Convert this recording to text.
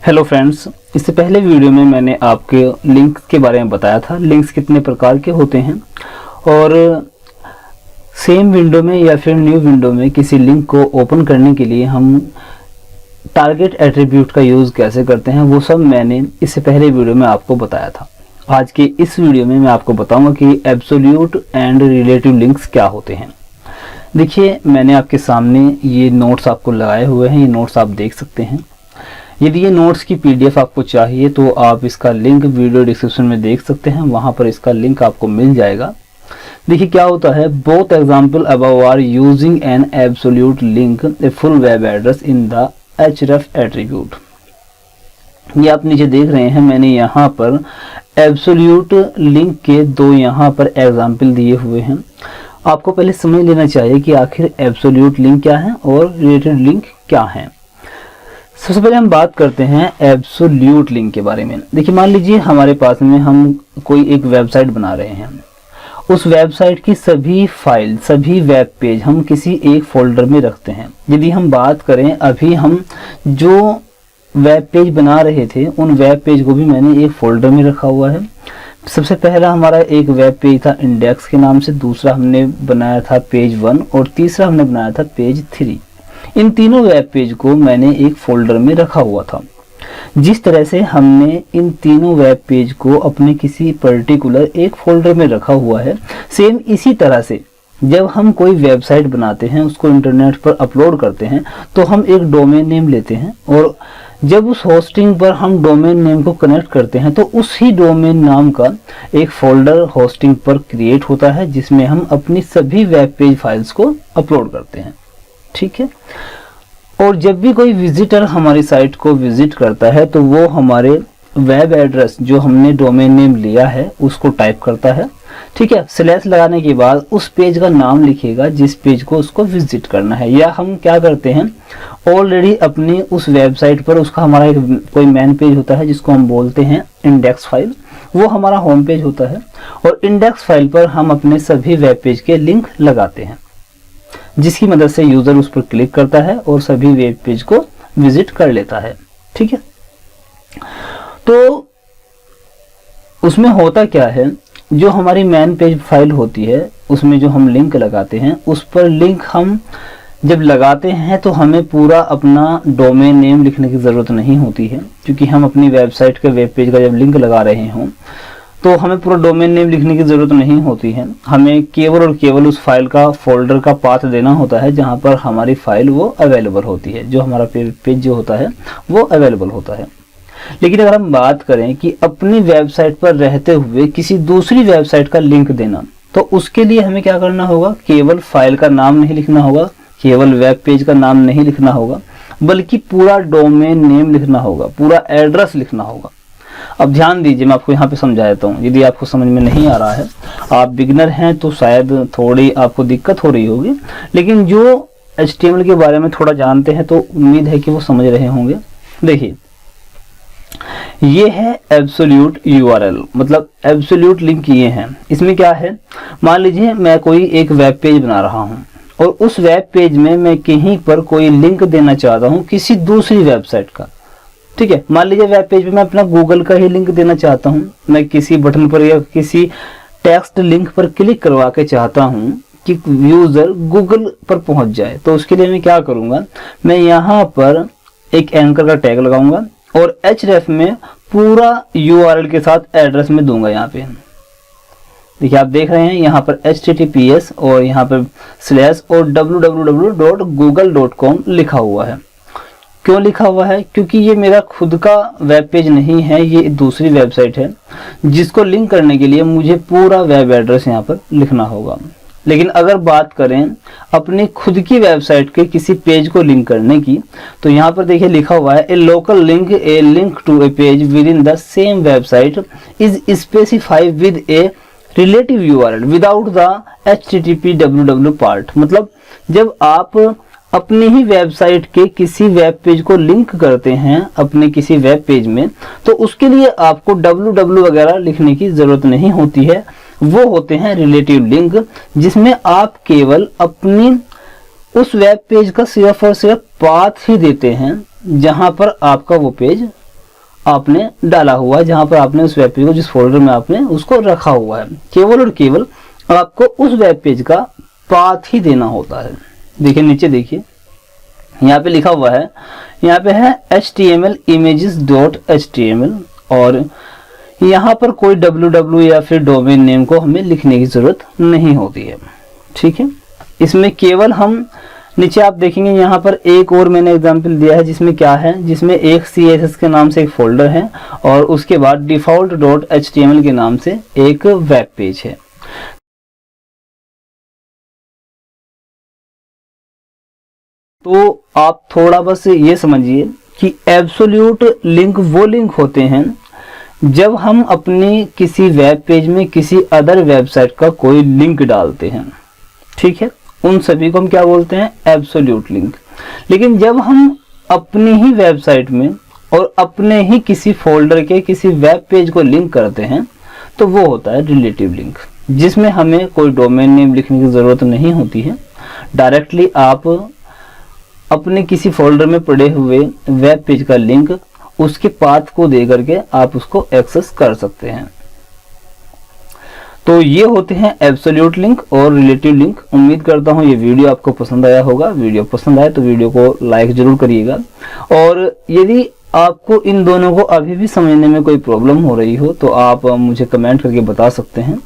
Hello friends, इससे पहले video में मैंने आपके लिंक के बारे में बताया था। लिंक्स कितने प्रकार के होते हैं और सेम विंडो में या फिर न्यू विंडो में किसी लिंक को ओपन करने के लिए हम टारगेट एट्रीब्यूट का यूज़ कैसे करते हैं, वो सब मैंने इससे पहले वीडियो में आपको बताया था। आज के इस वीडियो में मैं आपको बताऊंगा कि एब्सोल्यूट एंड रिलेटिव लिंक्स क्या होते हैं। देखिए, मैंने आपके सामने ये नोट्स आपको लगाए हुए हैं, ये नोट्स आप देख सकते हैं। यदि ये नोट्स की पीडीएफ आपको चाहिए तो आप इसका लिंक वीडियो डिस्क्रिप्शन में देख सकते हैं, वहां पर इसका लिंक आपको मिल जाएगा। देखिए क्या होता है, both example above are using an absolute link a full web address in the href attribute. ये आप नीचे देख रहे हैं, मैंने यहाँ पर एब्सोल्यूट लिंक के दो यहाँ पर एग्जाम्पल दिए हुए हैं। आपको पहले समझ लेना चाहिए कि आखिर एब्सोल्यूट लिंक क्या है और रिलेटेड लिंक क्या है। सबसे पहले हम बात करते हैं एब्सोल्यूट लिंक के बारे में। देखिए, मान लीजिए हमारे पास में हम कोई एक वेबसाइट बना रहे हैं। उस वेबसाइट की सभी फाइल, सभी वेब पेज हम किसी एक फोल्डर में रखते हैं। यदि हम बात करें, अभी हम जो वेब पेज बना रहे थे उन वेब पेज को भी मैंने एक फोल्डर में रखा हुआ है। सबसे पहला हमारा एक वेब पेज था इंडेक्स के नाम से, दूसरा हमने बनाया था पेज 1 और तीसरा हमने बनाया था पेज 3। इन तीनों वेब पेज को मैंने एक फोल्डर में रखा हुआ था। जिस तरह से हमने इन तीनों वेब पेज को अपने किसी पर्टिकुलर एक फोल्डर में रखा हुआ है, सेम इसी तरह से जब हम कोई वेबसाइट बनाते हैं, उसको इंटरनेट पर अपलोड करते हैं, तो हम एक डोमेन नेम लेते हैं और जब उस होस्टिंग पर हम डोमेन नेम को कनेक्ट करते हैं तो उसी डोमेन नाम का एक फोल्डर होस्टिंग पर क्रिएट होता है, जिसमें हम अपनी सभी वेब पेज फाइल्स को अपलोड करते हैं। ठीक है। और जब भी कोई विजिटर हमारी साइट को विजिट करता है तो वो हमारे वेब एड्रेस जो हमने डोमेन नेम लिया है उसको टाइप करता है। ठीक है। स्लैश लगाने के बाद उस पेज का नाम लिखेगा जिस पेज को उसको विजिट करना है। या हम क्या करते हैं, ऑलरेडी अपनी उस वेबसाइट पर उसका हमारा एक कोई मेन पेज होता है जिसको हम बोलते हैं इंडेक्स फाइल, वो हमारा होम पेज होता है और इंडेक्स फाइल पर हम अपने सभी वेब पेज के लिंक लगाते हैं, जिसकी मदद से यूजर उस पर क्लिक करता है और सभी वेब पेज को विजिट कर लेता है। ठीक है। तो उसमें होता क्या है, जो हमारी मेन पेज फाइल होती है उसमें जो हम लिंक लगाते हैं, उस पर लिंक हम जब लगाते हैं तो हमें पूरा अपना डोमेन नेम लिखने की ज़रूरत नहीं होती है, क्योंकि हम अपनी वेबसाइट के वेब पेज का जब लिंक लगा रहे हों तो हमें पूरा डोमेन नेम लिखने की ज़रूरत नहीं होती है। हमें केवल और केवल उस फाइल का फोल्डर का पाथ देना होता है जहां पर हमारी फाइल वो अवेलेबल होती है, जो हमारा पेज जो होता है वो अवेलेबल होता है। लेकिन अगर हम बात करें कि अपनी वेबसाइट पर रहते हुए किसी दूसरी वेबसाइट का लिंक देना, तो उसके लिए हमें क्या करना होगा, केवल फाइल का नाम नहीं लिखना होगा, केवल वेब पेज का नाम नहीं लिखना होगा, बल्कि पूरा डोमेन नेम लिखना होगा, पूरा एड्रेस लिखना होगा। अब ध्यान दीजिए, मैं आपको यहाँ पे समझा देता हूँ। यदि आपको समझ में नहीं आ रहा है, आप बिगिनर हैं तो शायद थोड़ी आपको दिक्कत हो रही होगी, लेकिन जो HTML के बारे में थोड़ा जानते हैं तो उम्मीद है कि वो समझ रहे होंगे। देखिए, ये है एब्सोल्यूट URL, मतलब एब्सोल्यूट लिंक ये हैं। इसमें क्या है, मान लीजिए मैं कोई एक वेब पेज बना रहा हूँ और उस वेब पेज में मैं कहीं पर कोई लिंक देना चाहता हूँ किसी दूसरी वेबसाइट का। ठीक है। मान लीजिए वेब पेज पे मैं अपना गूगल का ही लिंक देना चाहता हूँ, मैं किसी बटन पर या किसी टेक्स्ट लिंक पर क्लिक करवा के चाहता हूँ कि यूजर गूगल पर पहुंच जाए, तो उसके लिए मैं क्या करूंगा, मैं यहाँ पर एक एंकर का टैग लगाऊंगा और href में पूरा URL के साथ एड्रेस में दूंगा। यहाँ पे देखिए, आप देख रहे हैं यहाँ पर https और यहाँ पर स्लैश और www.google.com लिखा हुआ है। क्यों लिखा हुआ है, क्योंकि ये मेरा खुद का वेब पेज नहीं है, ये दूसरी वेबसाइट है जिसको लिंक करने के लिए मुझे पूरा वेब एड्रेस यहाँ पर लिखना होगा। लेकिन अगर बात करें अपनी खुद की वेबसाइट के किसी पेज को लिंक करने की, तो यहाँ पर देखिए लिखा हुआ है, a local link, a link to a page within the same website is specified with a relative URL without the http www part. मतलब जब आप अपनी ही वेबसाइट के किसी वेब पेज को लिंक करते हैं अपने किसी वेब पेज में, तो उसके लिए आपको www वगैरह लिखने की जरूरत नहीं होती है। वो होते हैं रिलेटिव लिंक, जिसमें आप केवल अपनी उस वेब पेज का सिर्फ और सिर्फ पाथ ही देते हैं जहां पर आपका वो पेज आपने डाला हुआ है, जहां पर आपने उस वेब पेज को, जिस फोल्डर में आपने उसको रखा हुआ है। केवल और केवल आपको उस वेब पेज का पाथ ही देना होता है। देखिए नीचे देखिए, यहाँ पे लिखा हुआ है, यहाँ पे है HTML images.html, और यहाँ पर कोई www या फिर डोमेन नेम को हमें लिखने की जरूरत नहीं होती है। ठीक है, इसमें केवल हम नीचे आप देखेंगे यहाँ पर एक और मैंने एग्जांपल दिया है, जिसमें क्या है, जिसमें एक CSS के नाम से एक फोल्डर है और उसके बाद default.html के नाम से एक वेब पेज है। तो आप थोड़ा बस ये समझिए कि एब्सोल्यूट लिंक वो लिंक होते हैं जब हम अपनी किसी वेब पेज में किसी अदर वेबसाइट का कोई लिंक डालते हैं। ठीक है, उन सभी को हम क्या बोलते हैं, एब्सोल्यूट लिंक। लेकिन जब हम अपनी ही वेबसाइट में और अपने ही किसी फोल्डर के किसी वेब पेज को लिंक करते हैं तो वो होता है रिलेटिव लिंक, जिसमें हमें कोई डोमेन नेम लिखने की जरूरत नहीं होती है। डायरेक्टली आप अपने किसी फोल्डर में पड़े हुए वेब पेज का लिंक उसके पाथ को दे करके आप उसको एक्सेस कर सकते हैं। तो ये होते हैं एब्सोल्यूट लिंक और रिलेटिव लिंक। उम्मीद करता हूँ ये वीडियो आपको पसंद आया होगा। वीडियो पसंद आए तो वीडियो को लाइक जरूर करिएगा, और यदि आपको इन दोनों को अभी भी समझने में कोई प्रॉब्लम हो रही हो तो आप मुझे कमेंट करके बता सकते हैं।